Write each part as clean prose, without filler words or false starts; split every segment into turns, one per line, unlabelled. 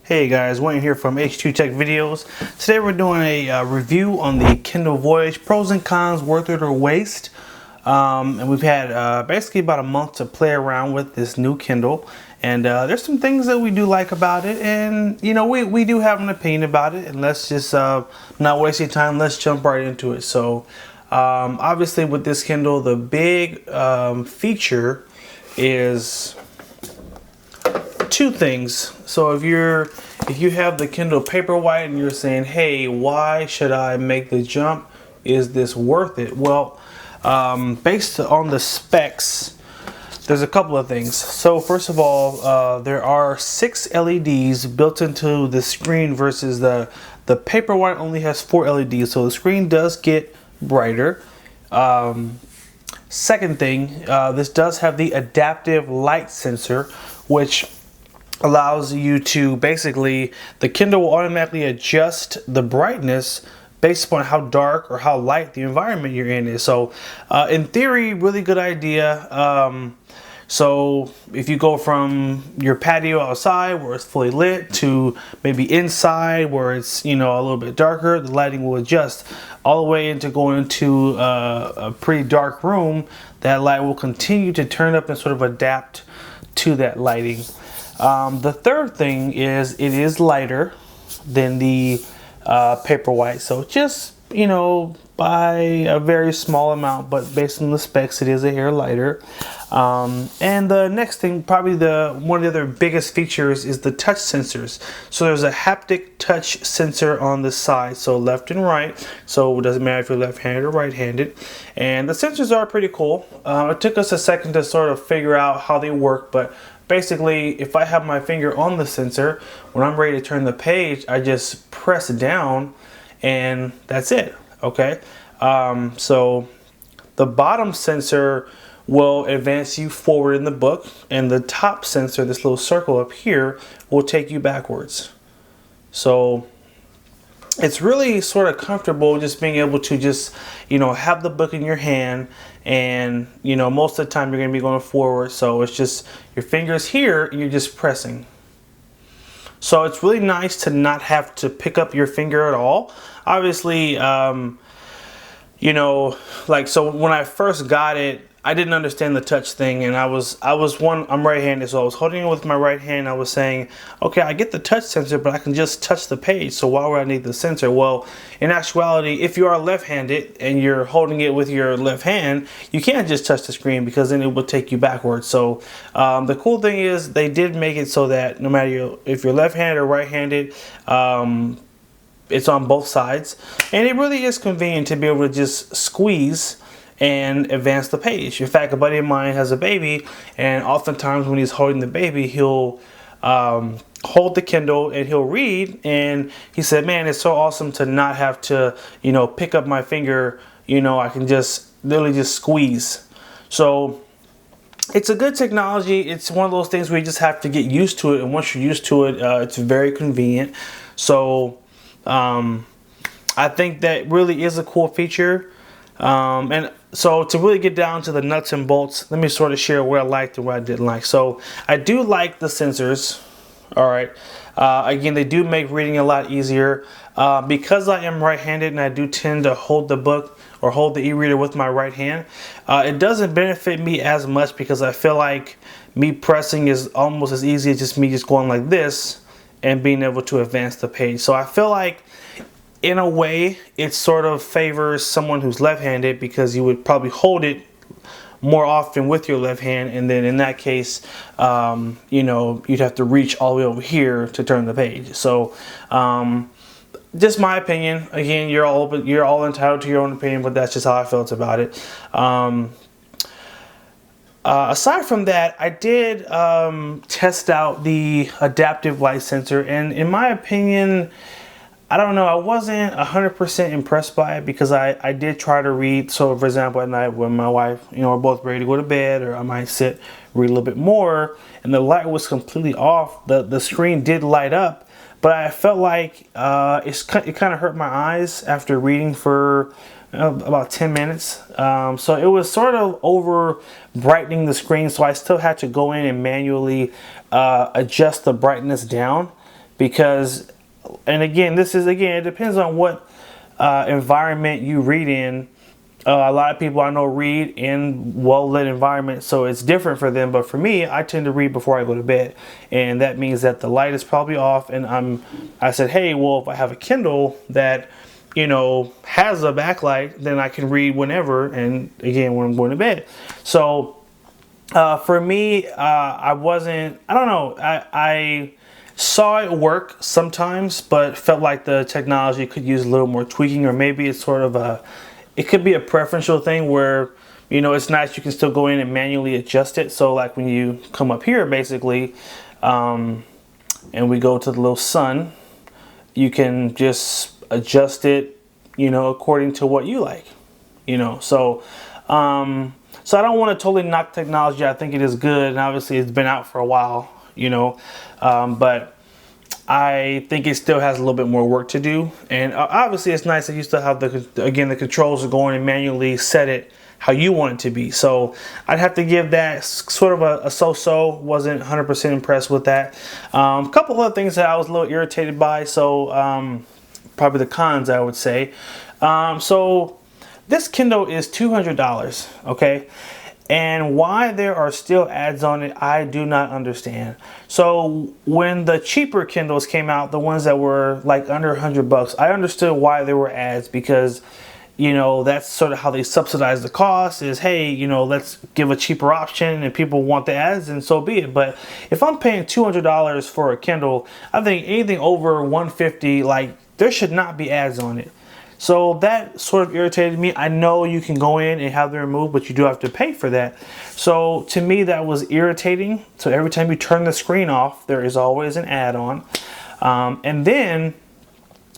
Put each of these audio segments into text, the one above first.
Hey guys, Wayne here from H2TechVideos. Today we're doing a review on the Kindle Voyage, pros and cons, worth it or waste. And we've had basically about a month to play around with this new Kindle. And there's some things that we do like about it. And, you know, we do have an opinion about it. And let's just not wasting time, let's jump right into it. So, obviously with this Kindle, the big feature is two things. So if you have the Kindle Paperwhite and you're saying, hey, why should I make the jump? Is this worth it? Well, based on the specs, there's a couple of things. So first of all, there are 6 LEDs built into the screen versus the Paperwhite only has 4 LEDs. So the screen does get brighter. Second thing, this does have the adaptive light sensor, which allows you to basically, the Kindle will automatically adjust the brightness based upon how dark or how light the environment you're in is. So in theory, really good idea. So if you go from your patio outside where it's fully lit to maybe inside where it's, you know, a little bit darker, the lighting will adjust all the way into going into a pretty dark room. That light will continue to turn up and sort of adapt to that lighting. The third thing is it is lighter than the Paperwhite, so just, you know, by a very small amount, but based on the specs it is a hair lighter. And the next thing, probably one of the other biggest features, is the touch sensors. So there's a haptic touch sensor on the side, so left and right, so it doesn't matter if you're left-handed or right-handed. And the sensors are pretty cool. It took us a second to sort of figure out how they work, but basically, if I have my finger on the sensor, when I'm ready to turn the page, I just press down and that's it, okay? So the bottom sensor will advance you forward in the book, and the top sensor, this little circle up here, will take you backwards. So it's really sort of comfortable just being able to just, you know, have the book in your hand, and, you know, most of the time you're going to be going forward, so it's just your fingers here and you're just pressing. So it's really nice to not have to pick up your finger at all. Obviously, you know, like, so when I first got it, I didn't understand the touch thing, and I'm right-handed, so I was holding it with my right hand. I was saying, okay, I get the touch sensor, but I can just touch the page, so why would I need the sensor? Well, in actuality, if you are left-handed and you're holding it with your left hand, you can't just touch the screen because then it will take you backwards. So the cool thing is they did make it so that no matter if you're left-handed or right-handed, it's on both sides, and it really is convenient to be able to just squeeze and advance the page. In fact, a buddy of mine has a baby, and oftentimes when he's holding the baby, he'll hold the Kindle and he'll read, and he said, man, it's so awesome to not have to, you know, pick up my finger. You know, I can just literally just squeeze. So it's a good technology. It's one of those things where you just have to get used to it, and once you're used to it, it's very convenient. So I think that really is a cool feature. And so to really get down to the nuts and bolts, let me sort of share what I liked and what I didn't like. So I do like the sensors. All right. Again, they do make reading a lot easier. Because I am right-handed and I do tend to hold the book or hold the e-reader with my right hand, it doesn't benefit me as much because I feel like me pressing is almost as easy as just me just going like this and being able to advance the page. So I feel like, in a way, it sort of favors someone who's left-handed because you would probably hold it more often with your left hand, and then in that case, you know, you'd have to reach all the way over here to turn the page. So just my opinion. Again, you're all entitled to your own opinion, but that's just how I felt about it. Aside from that, I did test out the adaptive light sensor, and in my opinion, I don't know, I wasn't 100% impressed by it because I did try to read. So for example, at night when my wife, you know, we're both ready to go to bed, or I might sit, read a little bit more, and the light was completely off. The screen did light up, but I felt like it kind of hurt my eyes after reading for about 10 minutes. So it was sort of over brightening the screen, so I still had to go in and manually adjust the brightness down because, and again, it depends on what environment you read in. A lot of people I know read in well-lit environments, so it's different for them. But for me, I tend to read before I go to bed, and that means that the light is probably off. And I said, hey, well, if I have a Kindle that, you know, has a backlight, then I can read whenever, and again when I'm going to bed. So for me, I don't know. I saw it work sometimes, but felt like the technology could use a little more tweaking, or maybe it's sort of it could be a preferential thing where, you know, it's nice you can still go in and manually adjust it. So like when you come up here basically, and we go to the little sun, you can just adjust it, you know, according to what you like, you know. So so I don't want to totally knock technology. I think it is good, and obviously it's been out for a while, you know, but I think it still has a little bit more work to do. And obviously it's nice that you still have the controls are going and manually set it how you want it to be. So I'd have to give that sort of a so-so. Wasn't 100% impressed with that. A couple other things that I was a little irritated by. So probably the cons, I would say. So this Kindle is $200, okay? And why there are still ads on it, I do not understand. So when the cheaper Kindles came out, the ones that were like under $100, I understood why there were ads, because, you know, that's sort of how they subsidize the cost is, hey, you know, let's give a cheaper option and people want the ads, and so be it. But if I'm paying $200 for a Kindle, I think anything over $150, like, there should not be ads on it. So that sort of irritated me. I know you can go in and have them removed, but you do have to pay for that. So to me, that was irritating. So every time you turn the screen off, there is always an ad on. And then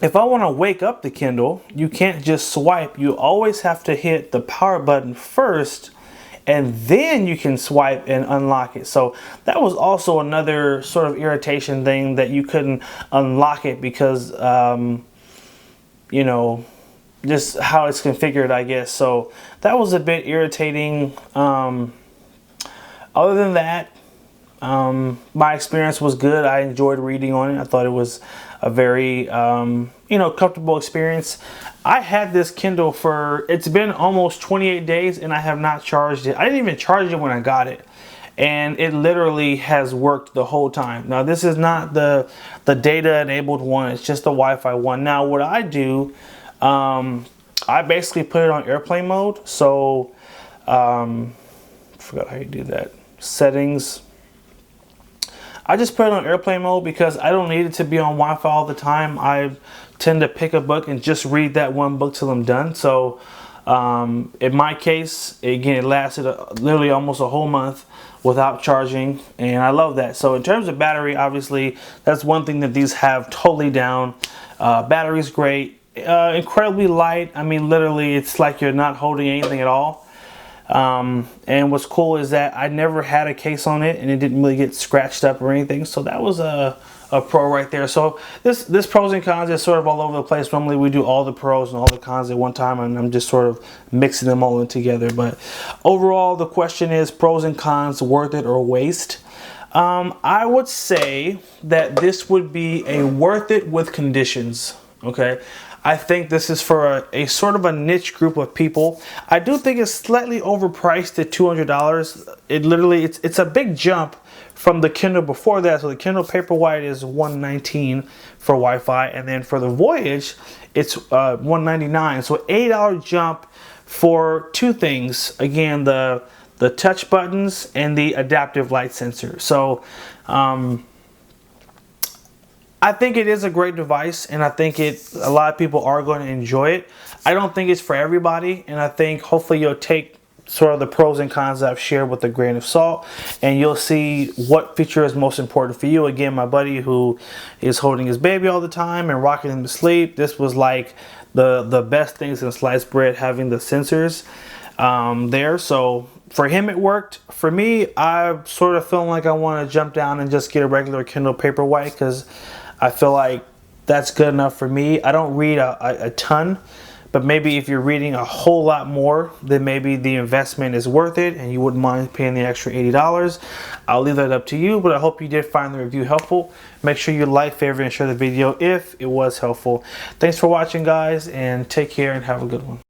if I want to wake up the Kindle, you can't just swipe. You always have to hit the power button first, and then you can swipe and unlock it. So that was also another sort of irritation thing, that you couldn't unlock it because, you know, just how it's configured, I guess. So that was a bit irritating. Other than that, my experience was good. I enjoyed reading on it. I thought it was a very, you know, comfortable experience. I had this Kindle it's been almost 28 days and I have not charged it. I didn't even charge it when I got it. And it literally has worked the whole time. Now, this is not the data enabled one. It's just the Wi-Fi one. Now, what I do, I basically put it on airplane mode. So, I forgot how you do that. Settings. I just put it on airplane mode because I don't need it to be on Wi-Fi all the time. I tend to pick a book and just read that one book till I'm done. So, in my case, again, it lasted literally almost a whole month without charging, and I love that. So in terms of battery, obviously, that's one thing that these have totally down. Battery's great, incredibly light. I mean, literally, it's like you're not holding anything at all. And what's cool is that I never had a case on it, and it didn't really get scratched up or anything. So that was a pro right there. So this pros and cons is sort of all over the place. Normally we do all the pros and all the cons at one time, and I'm just sort of mixing them all in together. But overall, the question is pros and cons, worth it or waste? I would say that this would be a worth it with conditions. Okay, I think this is for a sort of a niche group of people. I do think it's slightly overpriced at $200. It's a big jump from the Kindle before that. So the Kindle Paperwhite is $119 for Wi-Fi, and then for the Voyage, it's $199. So $8 jump for two things. Again, the touch buttons and the adaptive light sensor. So I think it is a great device, and I think a lot of people are going to enjoy it. I don't think it's for everybody, and I think hopefully you'll take sort of the pros and cons I've shared with a grain of salt, and you'll see what feature is most important for you. Again, my buddy who is holding his baby all the time and rocking him to sleep, this was like the best things in sliced bread, having the sensors there. So for him it worked. For me, I sort of feeling like I want to jump down and just get a regular Kindle Paperwhite, because I feel like that's good enough for me. I don't read a ton, But maybe if you're reading a whole lot more, then maybe the investment is worth it and you wouldn't mind paying the extra $80. I'll leave that up to you, but I hope you did find the review helpful. Make sure you like, favorite, and share the video if it was helpful. Thanks for watching, guys, and take care and have a good one.